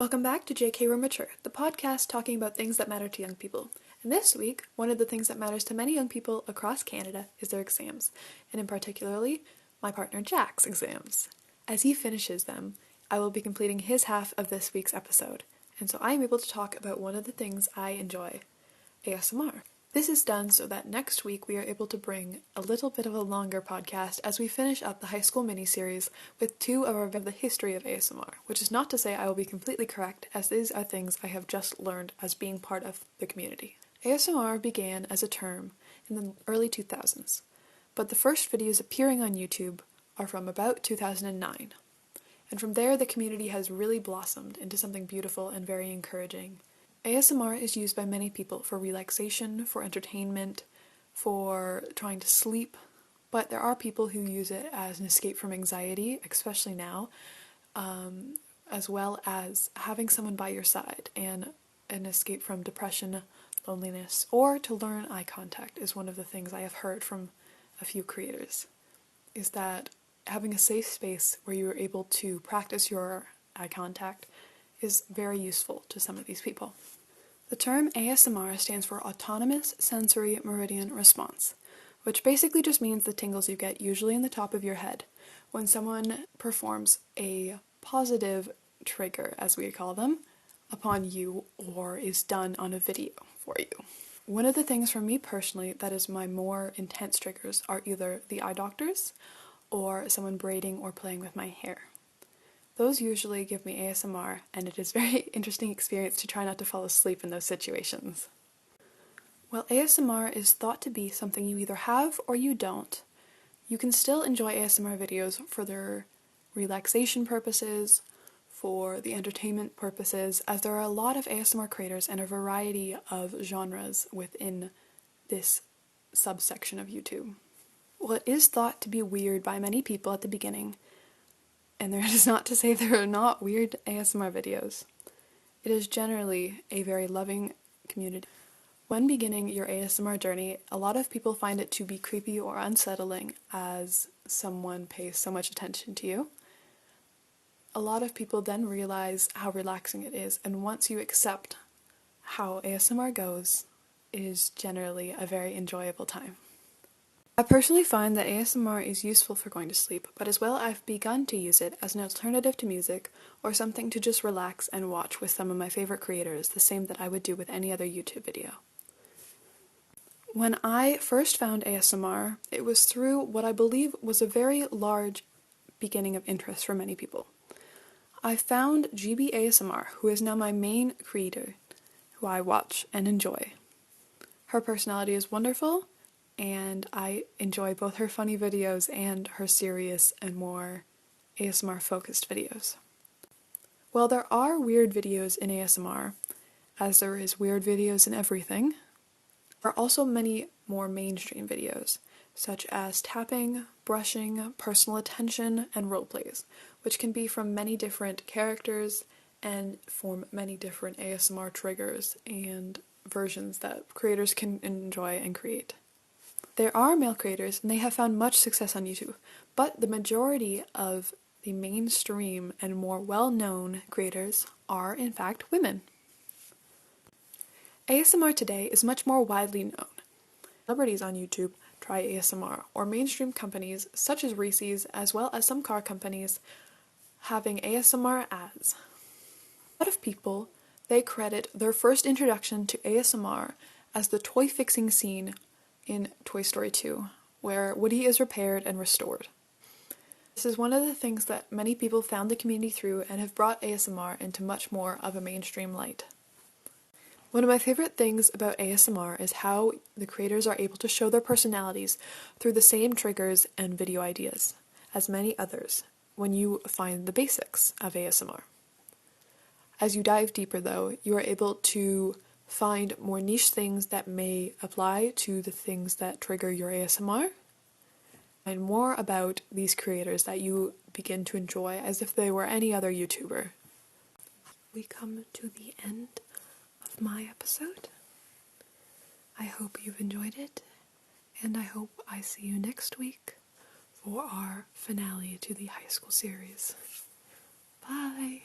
Welcome back to JK We're Mature, the podcast talking about things that matter to young people. And this week, one of the things that matters to many young people across Canada is their exams, and in particularly, my partner Jack's exams. As he finishes them, I will be completing his half of this week's episode, and so I am able to talk about one of the things I enjoy, ASMR. This is done so that next week we are able to bring a little bit of a longer podcast as we finish up the high school mini-series with two of the history of ASMR, which is not to say I will be completely correct, as these are things I have just learned as being part of the community. ASMR began as a term in the early 2000s, but the first videos appearing on YouTube are from about 2009. And from there the community has really blossomed into something beautiful and very encouraging. ASMR is used by many people for relaxation, for entertainment, for trying to sleep, but there are people who use it as an escape from anxiety, especially now, as well as having someone by your side and an escape from depression, loneliness, or to learn eye contact is one of the things I have heard from a few creators, is that having a safe space where you are able to practice your eye contact is very useful to some of these people. The term ASMR stands for Autonomous Sensory Meridian Response, which basically just means the tingles you get usually in the top of your head when someone performs a positive trigger, as we call them, upon you or is done on a video for you. One of the things for me personally that is my more intense triggers are either the eye doctors or someone braiding or playing with my hair. Those usually give me ASMR, and it is a very interesting experience to try not to fall asleep in those situations. While ASMR is thought to be something you either have or you don't, you can still enjoy ASMR videos for their relaxation purposes, for the entertainment purposes, as there are a lot of ASMR creators and a variety of genres within this subsection of YouTube. While it is thought to be weird by many people at the beginning, and that is not to say there are not weird ASMR videos, it is generally a very loving community. When beginning your ASMR journey, a lot of people find it to be creepy or unsettling as someone pays so much attention to you. A lot of people then realize how relaxing it is, and once you accept how ASMR goes, it is generally a very enjoyable time. I personally find that ASMR is useful for going to sleep, but as well I've begun to use it as an alternative to music or something to just relax and watch with some of my favorite creators, the same that I would do with any other YouTube video. When I first found ASMR, it was through what I believe was a very large beginning of interest for many people. I found GB ASMR, who is now my main creator, who I watch and enjoy. Her personality is wonderful, and I enjoy both her funny videos and her serious and more ASMR-focused videos. While there are weird videos in ASMR, as there is weird videos in everything, there are also many more mainstream videos, such as tapping, brushing, personal attention, and roleplays, which can be from many different characters and form many different ASMR triggers and versions that creators can enjoy and create. There are male creators, and they have found much success on YouTube, but the majority of the mainstream and more well-known creators are, in fact, women. ASMR today is much more widely known. Celebrities on YouTube try ASMR, or mainstream companies such as Reese's, as well as some car companies, having ASMR ads. A lot of people, they credit their first introduction to ASMR as the toy fixing scene in Toy Story 2, where Woody is repaired and restored. This is one of the things that many people found the community through and have brought ASMR into much more of a mainstream light. One of my favorite things about ASMR is how the creators are able to show their personalities through the same triggers and video ideas as many others when you find the basics of ASMR. As you dive deeper though, you are able to find more niche things that may apply to the things that trigger your ASMR, and more about these creators that you begin to enjoy as if they were any other YouTuber. We come to the end of my episode. I hope you've enjoyed it, and I hope I see you next week for our finale to the high school series. Bye!